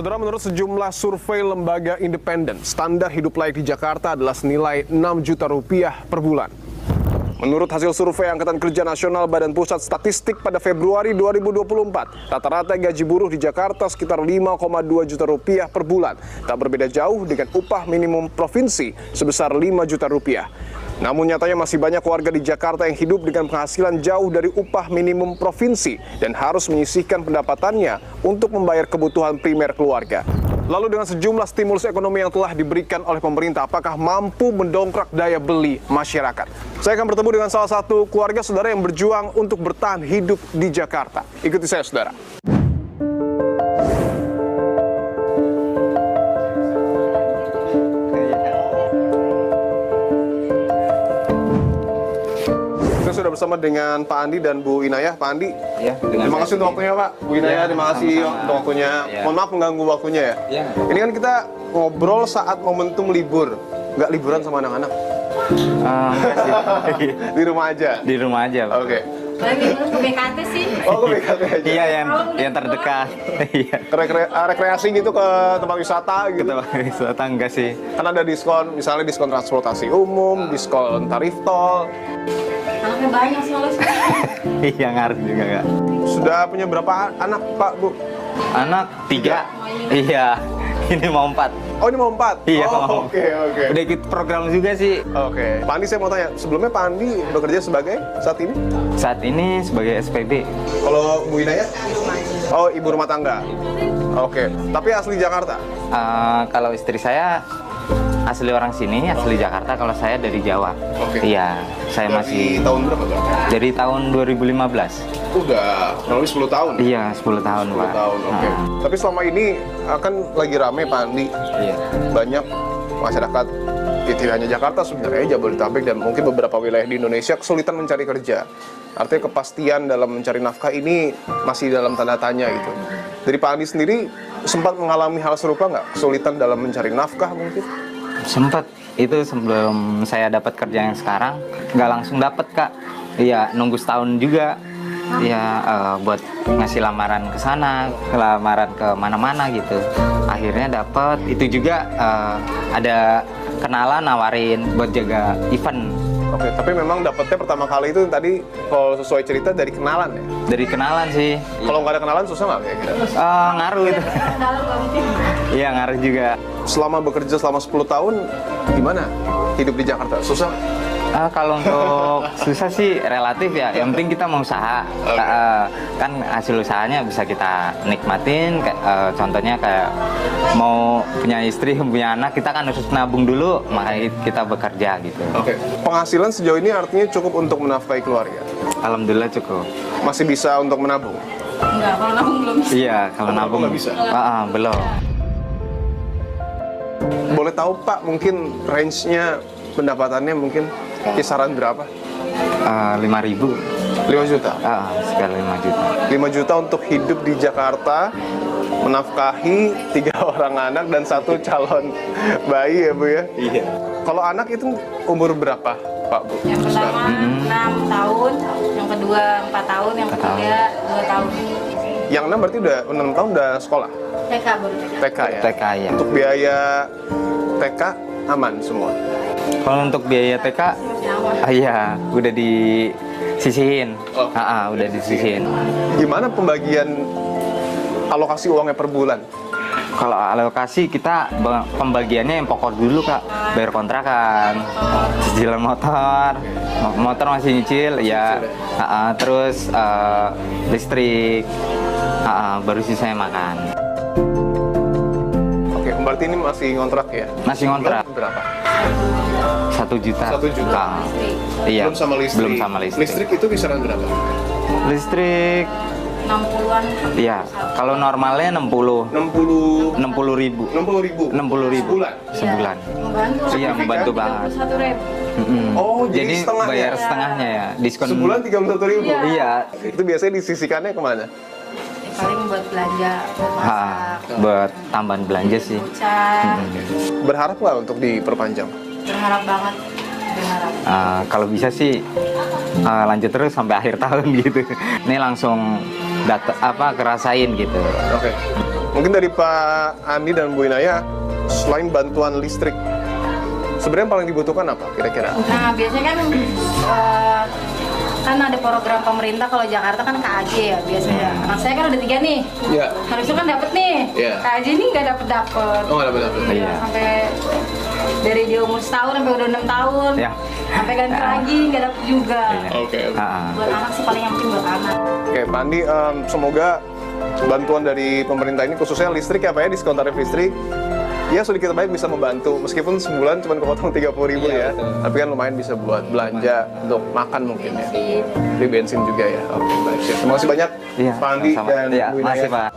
Saudara, menurut sejumlah survei lembaga independen, standar hidup layak di Jakarta adalah senilai 6 juta rupiah per bulan. Menurut hasil survei Angkatan Kerja Nasional Badan Pusat Statistik pada Februari 2024, rata-rata gaji buruh di Jakarta sekitar 5,2 juta rupiah per bulan. Tak berbeda jauh dengan upah minimum provinsi sebesar 5 juta rupiah. Namun nyatanya masih banyak warga di Jakarta yang hidup dengan penghasilan jauh dari upah minimum provinsi dan harus menyisihkan pendapatannya untuk membayar kebutuhan primer keluarga. Lalu dengan sejumlah stimulus ekonomi yang telah diberikan oleh pemerintah, apakah mampu mendongkrak daya beli masyarakat? Saya akan bertemu dengan salah satu keluarga saudara yang berjuang untuk bertahan hidup di Jakarta. Ikuti saya, saudara. Kita sudah bersama dengan Pak Andi dan Bu Inayah. Pak Andi, ya, terima kasih untuk waktunya, Pak. Bu Inayah, terima kasih untuk waktunya. Mohon maaf mengganggu waktunya ya. Ini kan kita ngobrol saat momentum libur. Nggak liburan sama anak-anak? Di rumah aja? Di rumah aja, Pak. Oke. Lagi ke BKT sih. Oh, ke BKT aja? Iya, yang terdekat. Iya. Rekreasi gitu ke tempat wisata gitu? Ke tempat wisata enggak sih. Kan ada diskon, misalnya diskon transportasi umum, diskon tarif tol. Anaknya banyak soalnya. Iya, ngaruh juga, Kak. Sudah punya berapa anak, Pak, Bu? Anak 3. Iya. Ini mau 4. Oh, ini mau 4? Iya, oh, oke. Udah ikut program juga sih. Oke. Pak Andi, saya mau tanya, sebelumnya Pak Andi bekerja sebagai saat ini? Saat ini sebagai SPB. Kalau Bu Inayah? Oh, ibu rumah tangga. Oke. Tapi asli Jakarta? Kalau istri saya asli orang sini, asli Jakarta. Kalau saya dari Jawa. Oke. Iya, saya masih tahun berapa, Pak? dari tahun 2015. Udah kurang lebih 10 tahun? Iya, 10 tahun, 10 Pak. tahun, oke. Tapi selama ini kan lagi rame, Pak Andi. Iya. Banyak masyarakat, tidak hanya Jakarta sebenarnya, Jabodetabek dan mungkin beberapa wilayah di Indonesia kesulitan mencari kerja. Artinya kepastian dalam mencari nafkah ini masih dalam tanda tanya gitu. Dari Pak Andi sendiri sempat mengalami hal serupa nggak? Kesulitan dalam mencari nafkah mungkin? Sempat. Itu sebelum saya dapat kerja yang sekarang, nggak langsung dapat, Kak. Iya, nunggu setahun juga. Iya, buat ngasih lamaran ke sana, lamaran ke mana-mana gitu. Akhirnya dapat. Itu juga ada kenalan nawarin buat jaga event. Oke, tapi memang dapetnya pertama kali itu tadi kalau sesuai cerita dari kenalan ya? Dari kenalan sih. Kalau nggak ada kenalan susah nggak kayak gitu? Ngaruh itu. Iya, ngaruh juga. Selama bekerja selama 10 tahun, gimana hidup di Jakarta? Susah? Kalau untuk susah sih relatif ya. Yang penting kita mau usaha. Kan hasil usahanya bisa kita nikmatin. Contohnya kayak mau punya istri, punya anak, kita kan harus nabung dulu, makanya kita bekerja gitu. Oke. Penghasilan sejauh ini artinya cukup untuk menafkahi keluarga? Alhamdulillah cukup. Masih bisa untuk menabung? Enggak, kalau nabung belum bisa. Iya, kalau nabung nggak bisa? Belum. Boleh tahu Pak, mungkin range-nya pendapatannya mungkin kisaran berapa? 5.000. 5 juta? Sekitar 5 juta. 5 juta untuk hidup di Jakarta, menafkahi 3 orang anak dan 1 calon bayi ya Bu ya? Iya. Kalau anak itu umur berapa Pak Bu? Yang pertama 6 tahun, yang kedua 4 tahun, yang ketiga 2 tahun. Yang 6 berarti udah 6 tahun udah sekolah? TK baru TK. TK ya? TK ya. Untuk biaya TK aman semua? Kalau untuk biaya TK, iya, udah disisihin. Udah disisihin. Gimana pembagian alokasi uangnya per bulan? Kalau alokasi kita pembagiannya yang pokok dulu, Kak. Bayar kontrakan, cicilan motor masih nyicil, ya. Terus listrik, baru sisanya makan. Oke, berarti ini masih ngontrak ya? Masih ngontrak. Berapa? 1 juta. 1 juta? Iya. Belum sama listrik? Belum sama listrik. Listrik itu kisaran berapa? Listrik 60-an. iya, kalau normalnya 60 ribu. 60 ribu? Sebulan. Membantu. Iya, membantu banget. 31.000. Oh, jadi setengahnya? bayar setengahnya ya, diskon. Sebulan 31 ribu? Iya. Itu biasanya disisikannya kemana? Paling buat belanja, buat masak, Buat tambahan belanja sih. cat. Berharap nggak untuk diperpanjang? Berharap banget. Berharap. Kalau bisa sih lanjut terus sampai akhir tahun gitu. Ini langsung kerasain gitu. Oke. Mungkin dari Pak Andi dan Bu Inaya, selain bantuan listrik, sebenarnya yang paling dibutuhkan apa kira-kira? Nah, biasanya kan ada program pemerintah, kalau Jakarta kan KAJ ya biasanya. Anak saya kan udah 3 nih. Iya. Harusnya kan dapet nih. Iya. KAJ ini nggak dapet. Oh, nggak dapet. Iya. Sampai dari dia umur setahun sampai udah 6 tahun. Iya. Sampai ganti lagi nggak dapet juga. Oke. Buat anak sih paling yang penting buat anak. Oke, Pak Andi, semoga bantuan dari pemerintah ini, khususnya listrik ya Pak ya, diskon tarif listrik, ya sedikit baik bisa membantu, meskipun sebulan cuma kepotong 30.000 ya, tapi kan lumayan bisa buat belanja untuk makan mungkin ya, beli bensin juga ya. Oke, baik. Terima kasih banyak Iya, Pak Andi sama-sama. dan Iya, Bu Inaya. makasih Pak.